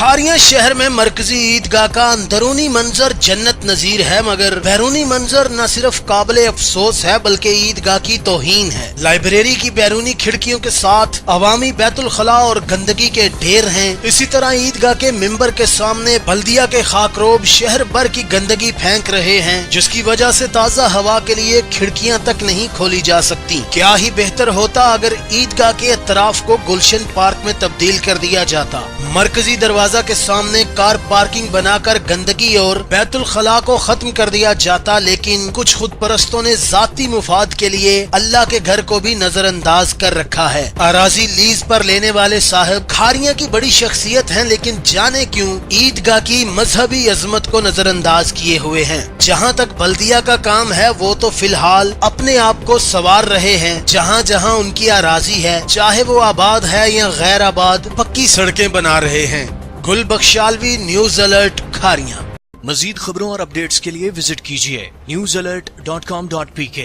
खारियां शहर में मरकजी ईदगाह का अंदरूनी मंजर जन्नत नजीर है, मगर बैरूनी मंजर न सिर्फ काबिल अफसोस है बल्कि ईदगाह की तौहीन है। लाइब्रेरी की बैरूनी खिड़कियों के साथ अवामी बैतुल खला और गंदगी के ढेर हैं। इसी तरह ईदगाह के मिंबर के सामने बल्दिया के खाकरोब शहर भर की गंदगी फेंक रहे हैं, जिसकी वजह से ताज़ा हवा के लिए खिड़कियां तक नहीं खोली जा सकती। क्या ही बेहतर होता अगर ईदगाह के अतराफ को गुलशन पार्क में तब्दील कर दिया जाता। मरकजी दरवाजा के सामने कार पार्किंग बनाकर गंदगी और बैतुल खला को खत्म कर दिया जाता, लेकिन कुछ खुद परस्तों ने जाती मुफाद के लिए अल्लाह के घर को भी नजरअंदाज कर रखा है। अराजी लीज पर लेने वाले साहब खारियां की बड़ी शख्सियत हैं, लेकिन जाने क्यों ईदगाह की मजहबी अजमत को नजरअंदाज किए हुए हैं। जहाँ तक बल्दिया का काम है वो तो फिलहाल अपने आप को संवार रहे हैं। जहाँ जहाँ उनकी अराजी है, चाहे वो आबाद है या गैर आबाद, पक्की सड़कें बना रहे हैं। गुल बख्शालवी, न्यूज अलर्ट, खारियां। मजीद खबरों और अपडेट्स के लिए विजिट कीजिए newsalert.com.pk।